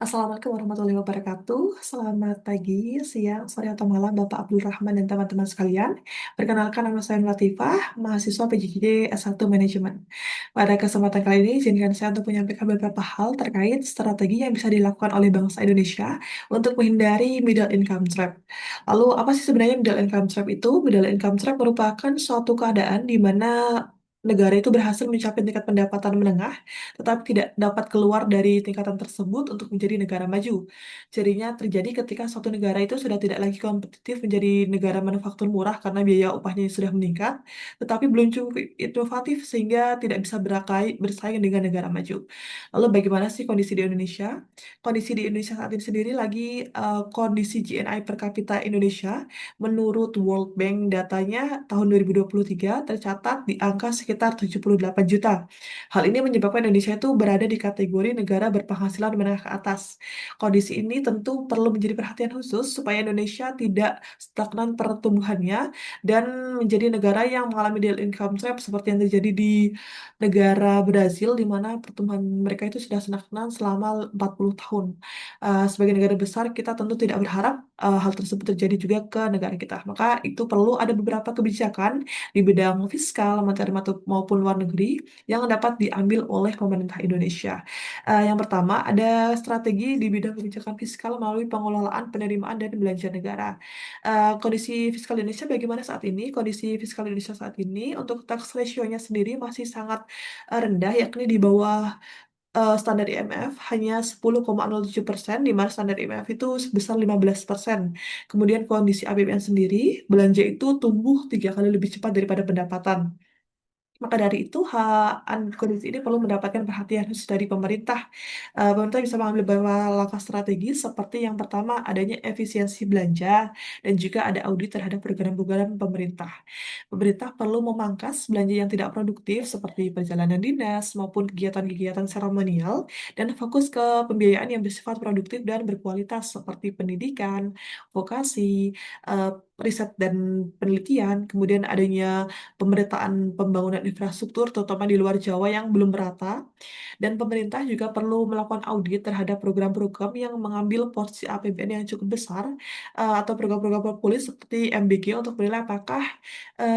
Assalamualaikum warahmatullahi wabarakatuh. Selamat pagi, siang, sore, atau malam Bapak Abdul Rahman dan teman-teman sekalian. Perkenalkan nama saya Latifah, mahasiswa PJJ S1 Manajemen. Pada kesempatan kali ini, izinkan saya untuk menyampaikan beberapa hal terkait strategi yang bisa dilakukan oleh bangsa Indonesia untuk menghindari middle income trap. Lalu, apa sih sebenarnya middle income trap itu? Middle income trap merupakan suatu keadaan di mana negara itu berhasil mencapai tingkat pendapatan menengah tetapi tidak dapat keluar dari tingkatan tersebut untuk menjadi negara maju. Jadinya terjadi ketika suatu negara itu sudah tidak lagi kompetitif menjadi negara manufaktur murah karena biaya upahnya sudah meningkat, tetapi belum cukup inovatif sehingga tidak bisa bersaing dengan negara maju. Lalu bagaimana sih kondisi di Indonesia? Kondisi di Indonesia saat ini sendiri lagi kondisi GNI per kapita Indonesia menurut World Bank datanya tahun 2023 tercatat di angka sekitar 78 juta. Hal ini menyebabkan Indonesia itu berada di kategori negara berpenghasilan menengah ke atas. Kondisi ini tentu perlu menjadi perhatian khusus supaya Indonesia tidak stagnan pertumbuhannya dan menjadi negara yang mengalami middle income trap seperti yang terjadi di negara Brazil di mana pertumbuhan mereka itu sudah stagnan selama 40 tahun. Sebagai negara besar kita tentu tidak berharap hal tersebut terjadi juga ke negara kita. Maka itu perlu ada beberapa kebijakan di bidang fiskal, moneter maupun luar negeri yang dapat diambil oleh pemerintah Indonesia. Yang pertama, ada strategi di bidang kebijakan fiskal melalui pengelolaan penerimaan dan belanja negara. Kondisi fiskal Indonesia bagaimana saat ini? Kondisi fiskal Indonesia saat ini untuk tax ratio-nya sendiri masih sangat rendah, yakni di bawah standar IMF hanya 10,07%, di mana standar IMF itu sebesar 15%. Kemudian kondisi APBN sendiri, belanja itu tumbuh 3 kali lebih cepat daripada pendapatan. Maka dari itu, kondisi ini perlu mendapatkan perhatian khusus dari pemerintah. Pemerintah bisa mengambil beberapa langkah strategis seperti yang pertama adanya efisiensi belanja dan juga ada audit terhadap program-program pemerintah. Pemerintah perlu memangkas belanja yang tidak produktif seperti perjalanan dinas maupun kegiatan-kegiatan seremonial dan fokus ke pembiayaan yang bersifat produktif dan berkualitas seperti pendidikan, vokasi, eh, riset dan penelitian, kemudian adanya pemerataan pembangunan infrastruktur, terutama di luar Jawa yang belum merata. Dan pemerintah juga perlu melakukan audit terhadap program-program yang mengambil porsi APBN yang cukup besar, atau program-program populis seperti MBG untuk menilai apakah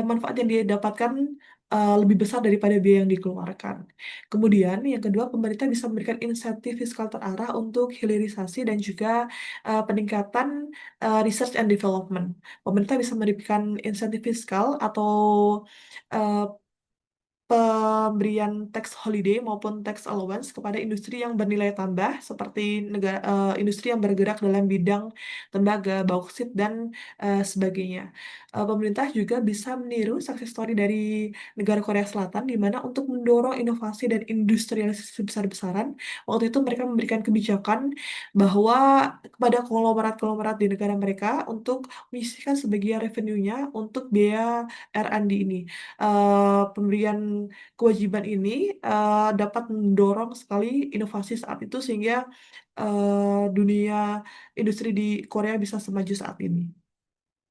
manfaat yang dia dapatkan lebih besar daripada biaya yang dikeluarkan. Kemudian, yang kedua, pemerintah bisa memberikan insentif fiskal terarah untuk hilirisasi dan juga peningkatan research and development. Pemerintah bisa memberikan insentif fiskal atau eh, pemberian tax holiday maupun tax allowance kepada industri yang bernilai tambah seperti industri yang bergerak dalam bidang tembaga, bauksit dan sebagainya. Pemerintah juga bisa meniru success story dari negara Korea Selatan di mana untuk mendorong inovasi dan industrialisasi besar-besaran, waktu itu mereka memberikan kebijakan bahwa kepada konglomerat-konglomerat di negara mereka untuk menyisihkan sebagian revenue-nya untuk biaya R&D ini. Pemberian kewajiban ini dapat mendorong sekali inovasi saat itu sehingga dunia industri di Korea bisa semaju saat ini.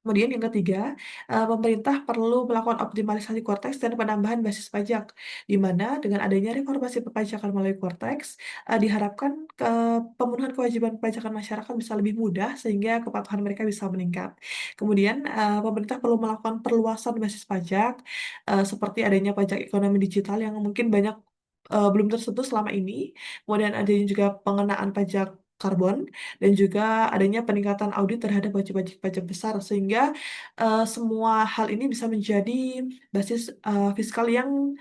Kemudian yang ketiga, pemerintah perlu melakukan optimalisasi Cortex dan penambahan basis pajak, di mana dengan adanya reformasi perpajakan melalui Cortex, diharapkan pemenuhan kewajiban perpajakan masyarakat bisa lebih mudah sehingga kepatuhan mereka bisa meningkat. Kemudian, pemerintah perlu melakukan perluasan basis pajak, seperti adanya pajak ekonomi digital yang mungkin banyak belum tersentuh selama ini. Kemudian adanya juga pengenaan pajak karbon dan juga adanya peningkatan audit terhadap wajib-wajib pajak besar sehingga semua hal ini bisa menjadi basis fiskal yang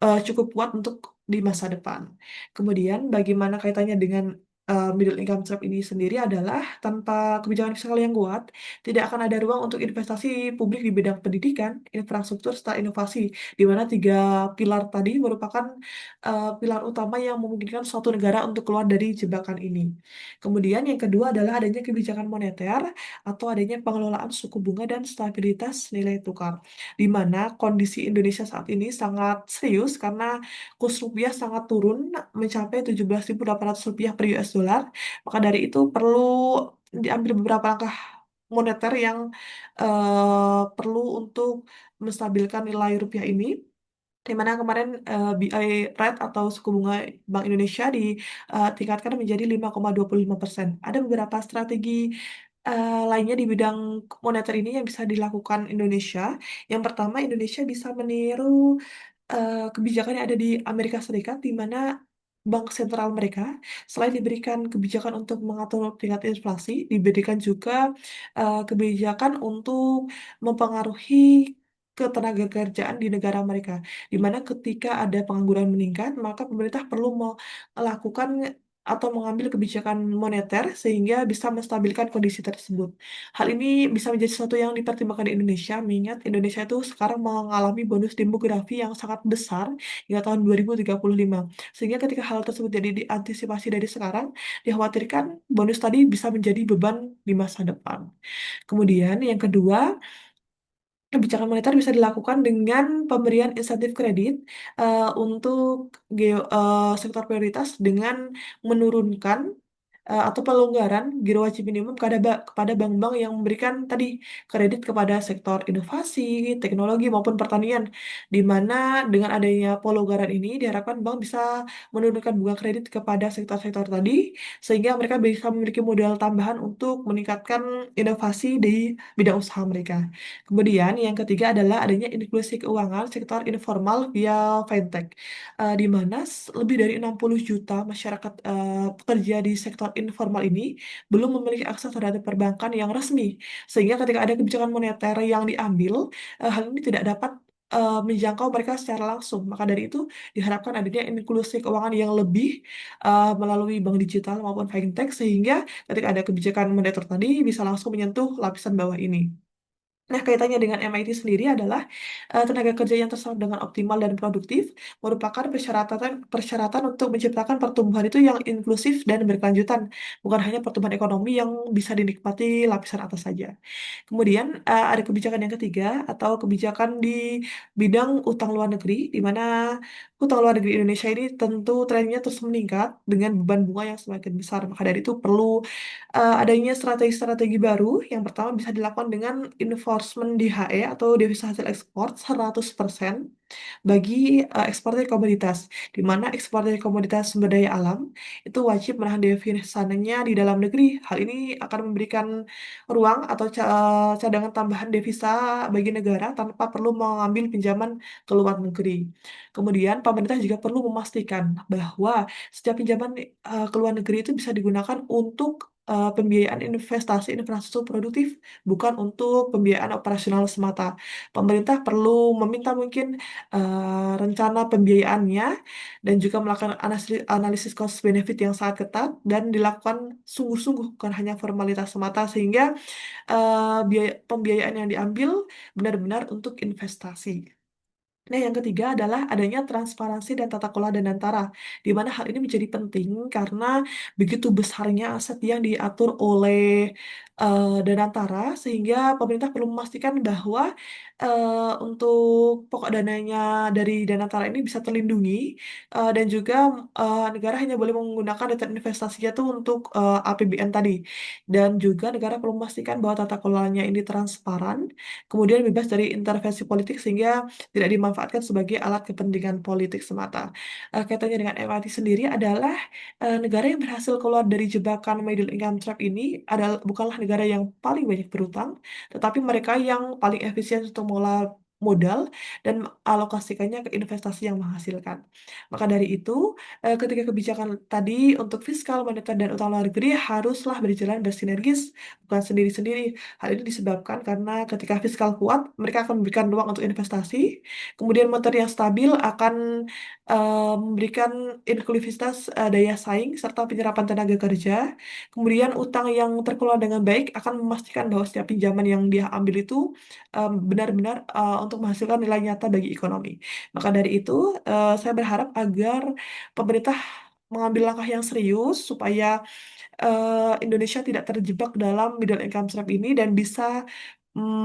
cukup kuat untuk di masa depan. Kemudian bagaimana kaitannya dengan middle income trap ini sendiri adalah tanpa kebijakan fiskal yang kuat, tidak akan ada ruang untuk investasi publik di bidang pendidikan, infrastruktur, serta inovasi, di mana tiga pilar tadi merupakan pilar utama yang memungkinkan suatu negara untuk keluar dari jebakan ini. Kemudian yang kedua adalah adanya kebijakan moneter atau adanya pengelolaan suku bunga dan stabilitas nilai tukar di mana kondisi Indonesia saat ini sangat serius karena kurs rupiah sangat turun mencapai 17.800 rupiah per US dollar. Maka dari itu perlu diambil beberapa langkah moneter yang perlu untuk menstabilkan nilai rupiah ini. di mana kemarin BI rate atau suku bunga Bank Indonesia ditingkatkan menjadi 5,25%. Ada beberapa strategi lainnya di bidang moneter ini yang bisa dilakukan Indonesia. Yang pertama, Indonesia bisa meniru kebijakan yang ada di Amerika Serikat, di mana bank sentral mereka selain diberikan kebijakan untuk mengatur tingkat inflasi, diberikan juga kebijakan untuk mempengaruhi ketenaga kerjaan di negara mereka, di mana ketika ada pengangguran meningkat, maka pemerintah perlu melakukan atau mengambil kebijakan moneter sehingga bisa menstabilkan kondisi tersebut. Hal ini bisa menjadi sesuatu yang dipertimbangkan di Indonesia, mengingat Indonesia itu sekarang mengalami bonus demografi yang sangat besar hingga tahun 2035. Sehingga ketika hal tersebut jadi diantisipasi dari sekarang, dikhawatirkan bonus tadi bisa menjadi beban di masa depan. Kemudian yang kedua, kebijakan moneter bisa dilakukan dengan pemberian insentif kredit untuk sektor prioritas dengan menurunkan atau pelonggaran giro wajib minimum kepada bank-bank yang memberikan tadi kredit kepada sektor inovasi, teknologi maupun pertanian, di mana dengan adanya pelonggaran ini diharapkan bank bisa menurunkan bunga kredit kepada sektor-sektor tadi sehingga mereka bisa memiliki modal tambahan untuk meningkatkan inovasi di bidang usaha mereka. Kemudian yang ketiga adalah adanya inklusi keuangan sektor informal via fintech, di mana lebih dari 60 juta masyarakat pekerja di sektor informal ini belum memiliki akses terhadap perbankan yang resmi. Sehingga ketika ada kebijakan moneter yang diambil, hal ini tidak dapat menjangkau mereka secara langsung. Maka dari itu diharapkan adanya inklusi keuangan yang lebih melalui bank digital maupun fintech sehingga ketika ada kebijakan moneter tadi bisa langsung menyentuh lapisan bawah ini. Nah, kaitannya dengan MIT sendiri adalah tenaga kerja yang terserap dengan optimal dan produktif merupakan persyaratan persyaratan untuk menciptakan pertumbuhan itu yang inklusif dan berkelanjutan, bukan hanya pertumbuhan ekonomi yang bisa dinikmati lapisan atas saja. Kemudian ada kebijakan yang ketiga atau kebijakan di bidang utang luar negeri, di mana utang luar negeri Indonesia ini tentu trennya terus meningkat dengan beban bunga yang semakin besar. Maka dari itu perlu adanya strategi-strategi baru. Yang pertama bisa dilakukan dengan enforcement DHE atau devisa hasil ekspor 100% bagi eksportir komoditas, di mana eksportir komoditas sumber daya alam itu wajib menahan devisanya di dalam negeri. Hal ini akan memberikan ruang atau cadangan tambahan devisa bagi negara tanpa perlu mengambil pinjaman ke luar negeri. Kemudian pemerintah juga perlu memastikan bahwa setiap pinjaman ke luar negeri itu bisa digunakan untuk pembiayaan investasi infrastruktur produktif, bukan untuk pembiayaan operasional semata. Pemerintah perlu meminta mungkin rencana pembiayaannya dan juga melakukan analisis cost benefit yang sangat ketat dan dilakukan sungguh-sungguh, bukan hanya formalitas semata, sehingga biaya pembiayaan yang diambil benar-benar untuk investasi. Nah, yang ketiga adalah adanya transparansi dan tata kelola Danantara, di mana hal ini menjadi penting karena begitu besarnya aset yang diatur oleh Danantara, sehingga pemerintah perlu memastikan bahwa untuk pokok dananya dari Danantara ini bisa terlindungi, dan juga negara hanya boleh menggunakan data investasinya itu untuk APBN tadi, dan juga negara perlu memastikan bahwa tata kelolanya ini transparan, kemudian bebas dari intervensi politik sehingga tidak dimanfaatkan sebagai alat kepentingan politik semata. Kaitannya dengan MRT sendiri adalah negara yang berhasil keluar dari jebakan middle income trap ini adalah bukanlah negara yang paling banyak berutang, tetapi mereka yang paling efisien untuk mengolah modal dan alokasikannya ke investasi yang menghasilkan. Maka dari itu, ketika kebijakan tadi untuk fiskal, moneter, dan utang luar negeri haruslah berjalan bersinergis, bukan sendiri-sendiri. Hal ini disebabkan karena ketika fiskal kuat, mereka akan memberikan ruang untuk investasi, kemudian moneter yang stabil akan memberikan inklusivitas daya saing serta penyerapan tenaga kerja. Kemudian utang yang terkelola dengan baik akan memastikan bahwa setiap pinjaman yang dia ambil itu benar-benar untuk menghasilkan nilai nyata bagi ekonomi. Maka dari itu, saya berharap agar pemerintah mengambil langkah yang serius supaya Indonesia tidak terjebak dalam middle income trap ini dan bisa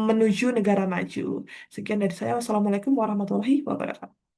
menuju negara maju. Sekian dari saya. Wassalamualaikum warahmatullahi wabarakatuh.